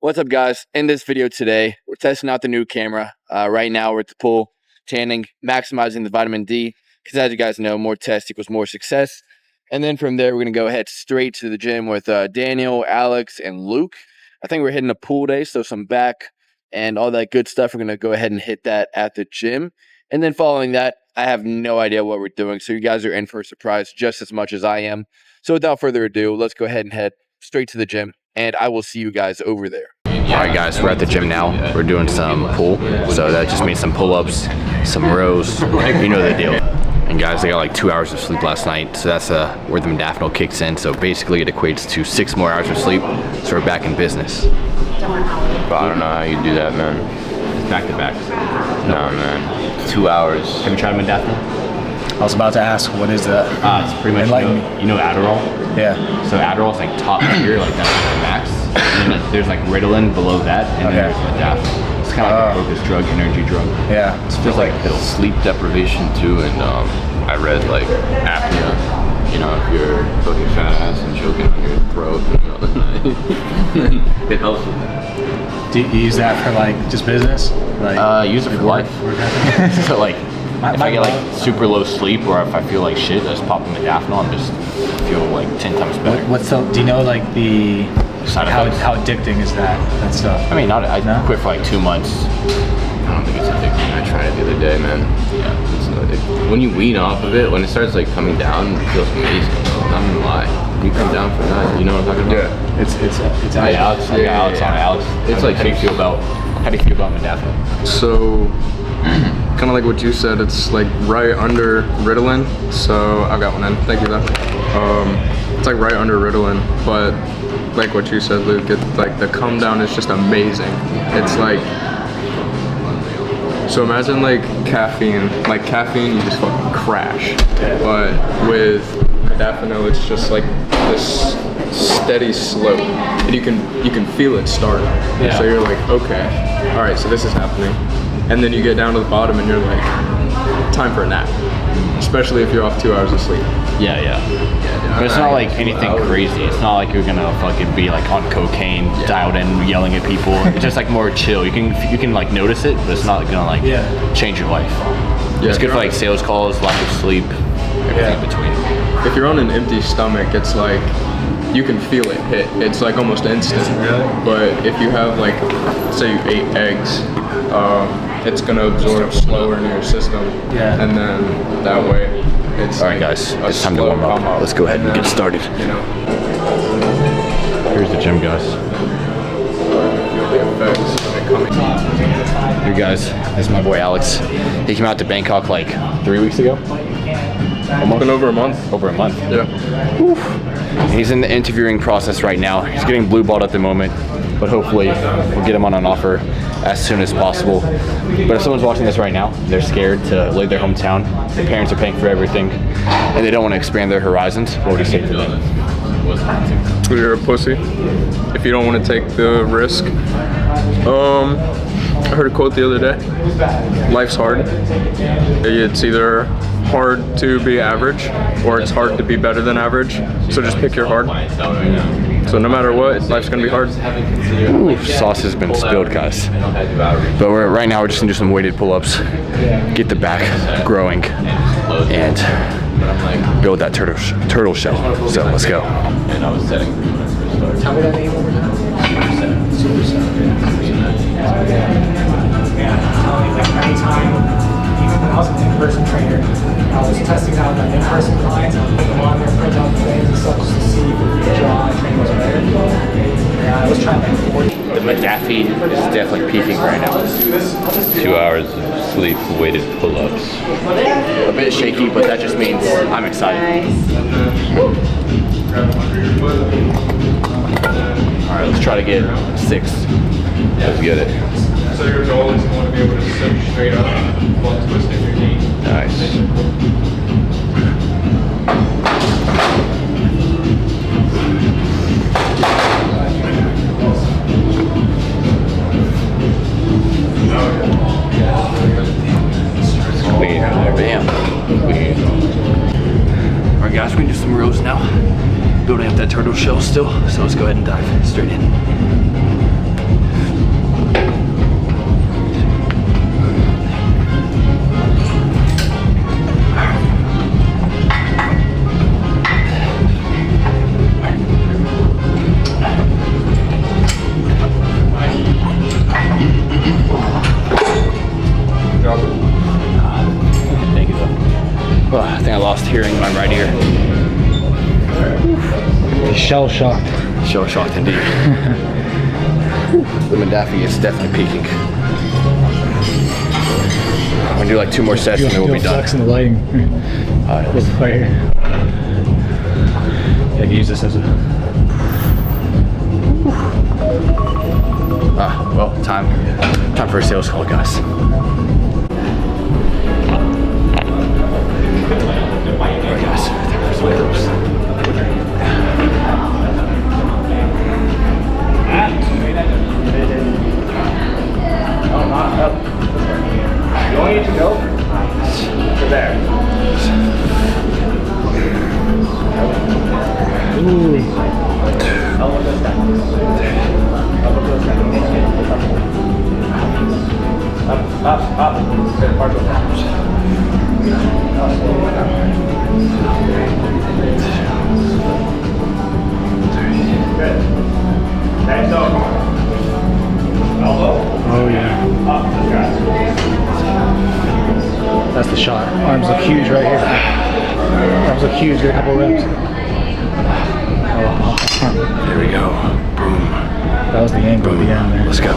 What's up, guys? In this video today, we're testing out the new camera. Right now, we're at the pool, tanning, maximizing the vitamin D, because as you guys know, more test equals more success. And then from there, we're going to go ahead straight to the gym with Daniel, Alex, and Luke. I think we're hitting a pool day, so some back and all that good stuff. We're going to go ahead and hit that at the gym. And then following that, I have no idea what we're doing, so you guys are in for a surprise just as much as I am. So without further ado, let's go ahead and head straight to the gym, and I will see you guys over there. Alright guys, we're at the gym now. We're doing some pull, so that just means some pull-ups, some rows, you know the deal. And guys, I got like 2 hours of sleep last night, so that's where the modafinil kicks in. So basically it equates to 6 more hours of sleep, so we're back in business. But I don't know how you do that, man. Back to back. No, man. 2 hours. Have you tried modafinil? I was about to ask, what is that? It's pretty much, you know Adderall? Yeah. So Adderall's like top tier, like that's the max. And then there's like Ritalin below that, and then there's modafinil. It's kind of like a focus drug, energy drug. Yeah. It feels like sleep deprivation too, and I read like apnea. You know, if you're fucking fat ass and choking on your throat in the middle of the night, it helps with that. Do you use that for like just business? Like, Use it for life. So like, if I get like super low sleep, or if I feel like shit, I just pop the modafinil and just feel like 10 times better. do you know like the how addicting is that stuff? I mean, I quit for like 2 months. I don't think it's addicting. I tried it the other day, man. Yeah, it's not addicting. When you wean off of it, when it starts like coming down, it feels amazing. I'm not gonna lie. You come down for that, you know what I'm talking about? Yeah. It's Alex. It's like, how do you feel about modafinil? So, kind of like what you said, it's like right under Ritalin. So I got one in. Thank you, though. It's like right under Ritalin, but like what you said, Luke, it's like the come down is just amazing. It's like, so imagine like caffeine. Like caffeine, you just fucking crash. But with modafinil, it's just like this steady slope, and you can feel it start. Yeah. So you're like, okay, all right, so this is happening, and then you get down to the bottom, and you're like, time for a nap. Especially if you're off 2 hours of sleep. Yeah. But it's not like anything crazy. It's not like you're gonna fucking be like on cocaine, dialed in, yelling at people. It's just like more chill. You can like notice it, but it's not gonna like change your life. It's good for like sales calls, lack of sleep, everything in between. If you're on an empty stomach, it's like you can feel it hit. It's like almost instant. But if you have like, say you ate eggs, it's gonna absorb slower in your system. Yeah. And then that way, it's all right, guys. It's time to warm up. Let's go ahead and get started. You know. Here's the gym, guys. Here, guys. This is my boy Alex. He came out to Bangkok like 3 weeks ago. Almost been over a month. Over a month. Yeah. Oof. He's in the interviewing process right now. He's getting blue balled at the moment, but hopefully we'll get him on an offer as soon as possible. But if someone's watching this right now, they're scared to leave their hometown, their parents are paying for everything, and they don't want to expand their horizons, what would you say to them? You're a pussy if you don't want to take the risk. I heard a quote the other day. Life's hard. It's either hard to be average or it's hard to be better than average. So just pick your hard. So no matter what, life's gonna be hard. Ooh, sauce has been spilled, guys. But right now we're just gonna do some weighted pull-ups, get the back growing, and build that turtle shell. So let's go. And I was setting Tell me that name over time. Anytime, even when I was an in-person trainer, I was testing out the in-person clients and putting them on there, print out things and stuff just to see if the draw training was better. And I was trying to 40. The modafinil is definitely peaking right now. 2 hours of sleep, weighted pull-ups. A bit shaky, but that just means I'm excited. All right, let's try to get 6. Let's get it. So your goal is you want to be able to sit straight up while twisting your knee. Nice. Clean. Bam. Clean. All right, guys, we're gonna do some rows now. Building up that turtle shell still, so let's go ahead and dive straight in. hearing in my right ear. Shell shocked. Shell shocked indeed. The Madafi is definitely peaking. I'm gonna do like 2 more sets and then we'll be done. Flex in the lighting. Alright, This right here. Yeah, I can use this as a. Well, time for a sales call, guys. Alright, guys, time for some curls. You want you to go? To there. Ooh. Elbow goes down. Elbow goes down. Up. Good, part goes down. Good. Next up. Elbow. Oh yeah. Up, that's the shot. Arms look huge right here. Arms look huge. Get a couple reps. There we go. Boom. That was the angle at the end there. Let's go.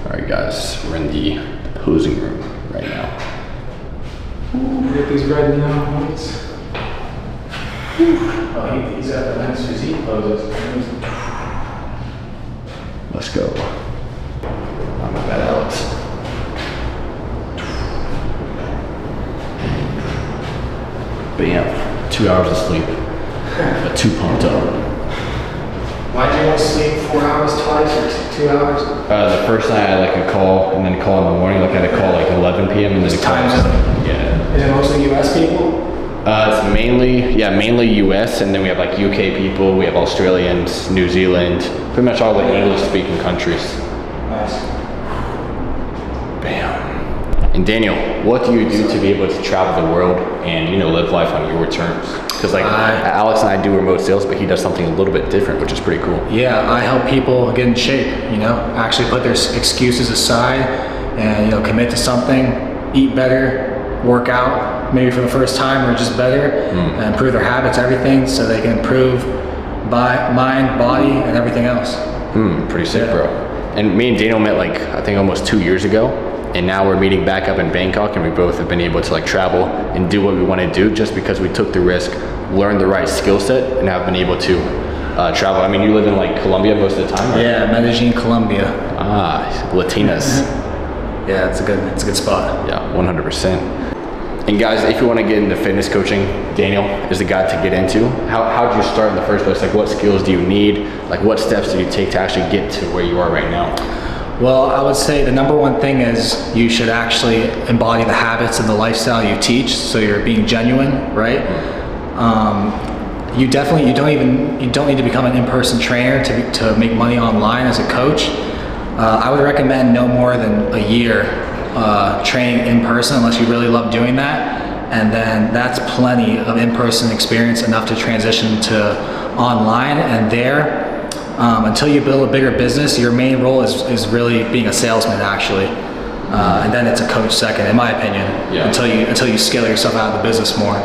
Alright guys, we're in the posing room right now. Get these red now. Oh, he's at the next physique poses. Let's go. Not bad, Alex. Bam. 2 hours of sleep. But 2 pumped up. Why'd you only sleep 4 hours twice or 2 hours? The first night I had like a call and then a call in the morning. Like I had a call like 11 p.m. and then a call. Yeah. Is it mostly US people? It's mainly US, and then we have like UK people, we have Australians, New Zealand, pretty much all the English-speaking countries. Nice. Bam. And Daniel, what do you do to be able to travel the world and live life on your terms? Because like Alex and I do remote sales, but he does something a little bit different, which is pretty cool. Yeah, I help people get in shape. Actually put their excuses aside and commit to something, eat better, work out, maybe for the first time or just better, and improve their habits, everything, so they can improve mind, body, and everything else. Pretty sick, bro. And me and Daniel met like I think almost 2 years ago, and now we're meeting back up in Bangkok, and we both have been able to like travel and do what we want to do just because we took the risk, learned the right skill set, and have been able to travel. I mean, you live in like Colombia most of the time, right? Yeah, Medellin, Colombia. Latinas. Yeah, it's a good spot. Yeah, 100%. And guys, if you want to get into fitness coaching, Daniel is the guy to get into. How did you start in the first place? Like what skills do you need? Like what steps do you take to actually get to where you are right now? Well, I would say the number one thing is you should actually embody the habits and the lifestyle you teach, so you're being genuine, right? You don't need to become an in-person trainer to make money online as a coach. I would recommend no more than a year training in person, unless you really love doing that, and then that's plenty of in-person experience, enough to transition to online. And there, until you build a bigger business, your main role is really being a salesman, actually, and then it's a coach second, in my opinion. Yeah. Until you scale yourself out of the business more.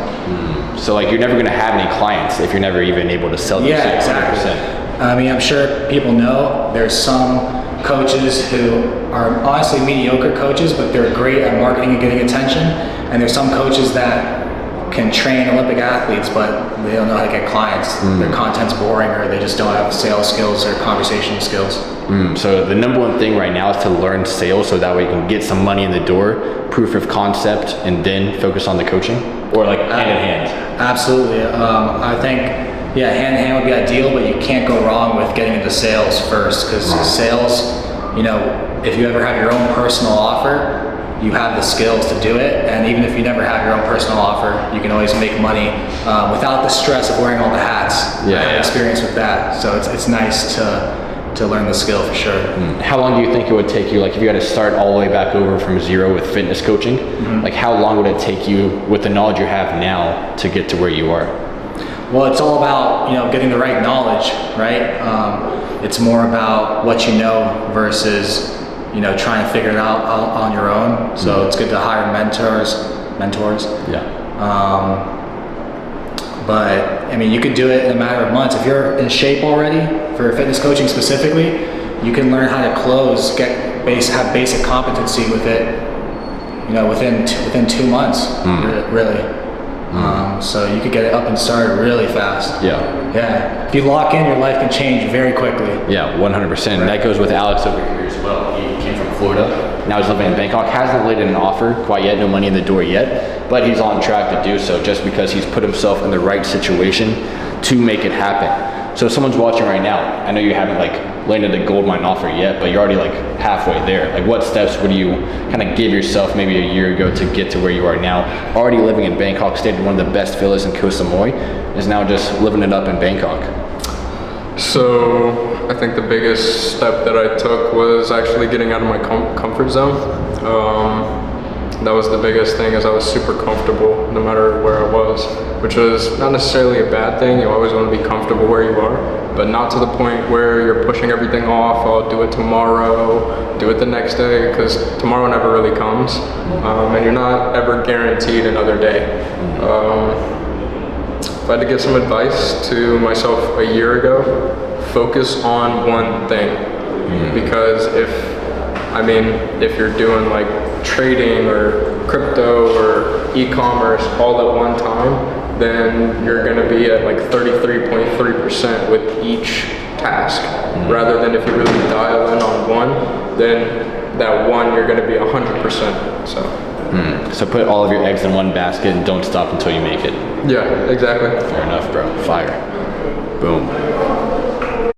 So like you're never going to have any clients if you're never even able to sell them. Yeah, exactly. 100%. I mean, I'm sure people know there's some coaches who are honestly mediocre coaches, but they're great at marketing and getting attention. And there's some coaches that can train Olympic athletes, but they don't know how to get clients. Their content's boring, or they just don't have sales skills or conversational skills. So the number one thing right now is to learn sales, so that way you can get some money in the door, proof of concept, and then focus on the coaching, or like hand in hand. Absolutely. I think Yeah, hand in hand would be ideal, but you can't go wrong with getting into sales first, because sales, you know, if you ever have your own personal offer, you have the skills to do it. And even if you never have your own personal offer, you can always make money without the stress of wearing all the hats. I have experience with that. So it's nice to learn the skill for sure. How long do you think it would take you, like if you had to start all the way back over from zero with fitness coaching, like how long would it take you with the knowledge you have now to get to where you are? Well, it's all about, you know, getting the right knowledge, right? It's more about what you know versus, you know, trying to figure it out on your own. So it's good to hire mentors. Yeah. But I mean, you could do it in a matter of months. If you're in shape already for fitness coaching specifically, you can learn how to close, have basic competency with it, you know, within 2 months, really. So you could get it up and started really fast. Yeah. If you lock in, your life can change very quickly. Yeah, 100%. And that goes with Alex over here as well. He came from Florida. Now he's living in Bangkok. Hasn't laid in an offer quite yet, no money in the door yet, but he's on track to do so just because he's put himself in the right situation to make it happen. So if someone's watching right now, I know you haven't like landed a gold mine offer yet, but you're already like halfway there. Like what steps would you kind of give yourself maybe a year ago to get to where you are now? Already living in Bangkok, stayed in one of the best villas in Koh Samui, is now just living it up in Bangkok. So I think the biggest step that I took was actually getting out of my comfort zone. That was the biggest thing, as I was super comfortable no matter where I was, which was not necessarily a bad thing. You always want to be comfortable where you are, but not to the point where you're pushing everything off. I'll do it tomorrow, do it the next day, because tomorrow never really comes, and you're not ever guaranteed another day. If I had to give some advice to myself a year ago, focus on one thing, because if you're doing like trading or crypto or e-commerce all at one time, then you're going to be at like 33.3% with each task, rather than if you really dial in on one, then that one you're going to be 100%. So put all of your eggs in one basket and don't stop until you make it. Yeah, exactly. Fair enough, bro. Fire. Boom.